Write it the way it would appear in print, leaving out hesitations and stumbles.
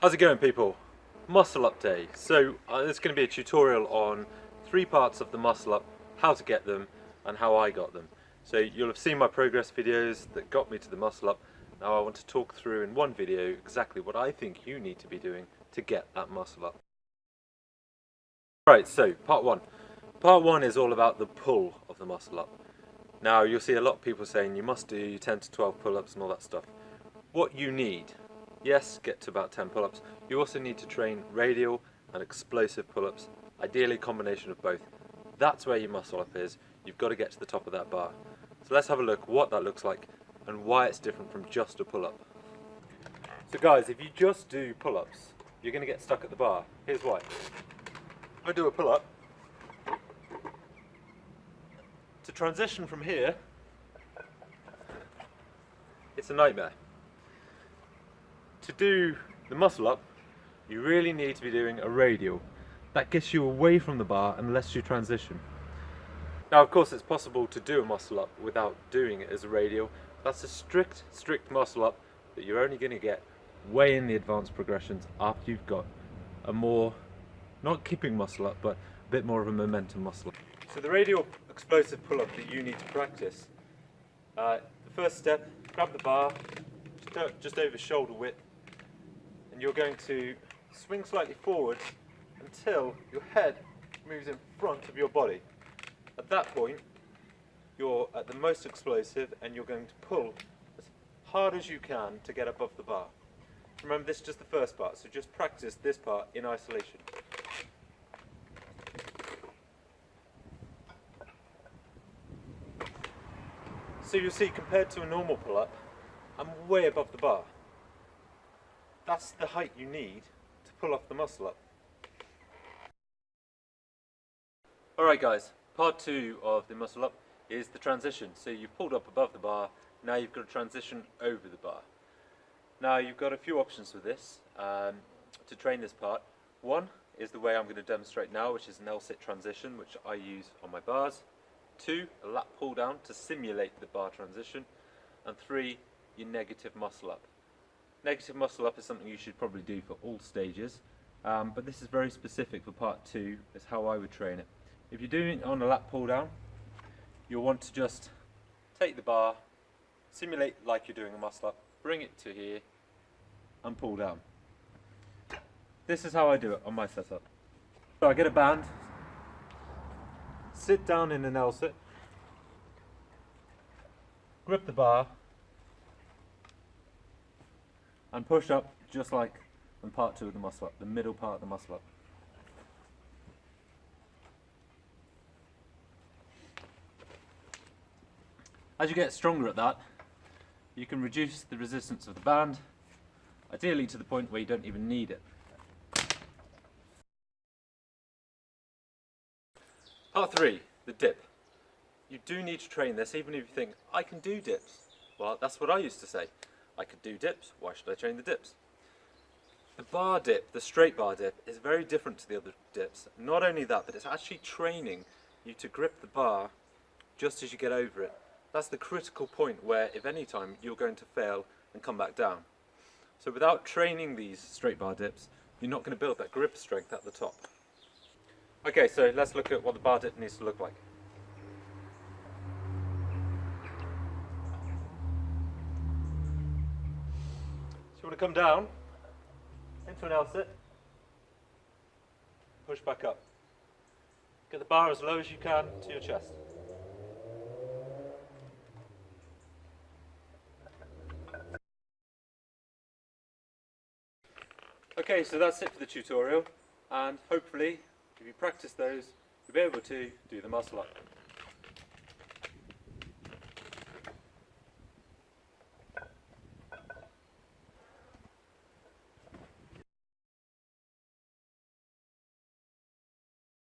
How's it going, people? Muscle up day. So it's going to be a tutorial on 3 parts of the muscle up, how to get them and how I got them. So you'll have seen my progress videos that got me to the muscle up. Now I want to talk through in one video exactly what I think you need to be doing to get that muscle up. Right, so part 1. Part 1 is all about the pull of the muscle up. Now you'll see a lot of people saying you must do 10 to 12 pull-ups and all that stuff. What you need, yes, get to about 10 pull-ups. You also need to train radial and explosive pull-ups, ideally a combination of both. That's where your muscle up is. You've got to get to the top of that bar. So let's have a look what that looks like and why it's different from just a pull-up. So guys, if you just do pull-ups, you're going to get stuck at the bar. Here's why. If I do a pull-up, to transition from here, it's a nightmare. To do the muscle up, you really need to be doing a radial. That gets you away from the bar and lets you transition. Now of course it's possible to do a muscle up without doing it as a radial. That's a strict muscle up that you're only going to get way in the advanced progressions after you've got a more, not keeping muscle up, but a bit more of a momentum muscle up. So the radial explosive pull-up that you need to practice, the first step, grab the bar just over shoulder width, and you're going to swing slightly forward until your head moves in front of your body. At that point, you're at the most explosive and you're going to pull as hard as you can to get above the bar. Remember, this is just the first part, so just practice this part in isolation. So you'll see, compared to a normal pull-up, I'm way above the bar. That's the height you need to pull off the muscle up. Alright guys, part 2 of the muscle up is the transition. So you've pulled up above the bar, now you've got to transition over the bar. Now you've got a few options with this to train this part. One is the way I'm going to demonstrate now, which is an L-sit transition, which I use on my bars. 2, a lat pull down to simulate the bar transition. And 3, your negative muscle up. Negative muscle up is something you should probably do for all stages, but this is very specific for part 2, is how I would train it. If you're doing it on a lat pull down, you'll want to just take the bar, simulate like you're doing a muscle up, bring it to here and pull down. This is how I do it on my setup. So I get a band, sit down in an L-sit, grip the bar and push up just like in part 2 of the muscle up, the middle part of the muscle up. As you get stronger at that, you can reduce the resistance of the band, ideally to the point where you don't even need it. Part 3, the dip. You do need to train this, even if you think, I can do dips. Well, that's what I used to say. I could do dips, why should I train the dips? The bar dip, the straight bar dip, is very different to the other dips. Not only that, but it's actually training you to grip the bar just as you get over it. That's the critical point where, if any time, you're going to fail and come back down. So without training these straight bar dips, you're not going to build that grip strength at the top. Okay, so let's look at what the bar dip needs to look like. So you want to come down into an L-sit, push back up. Get the bar as low as you can to your chest. Okay, so that's it for the tutorial, and hopefully if you practice those, you'll be able to do the muscle up.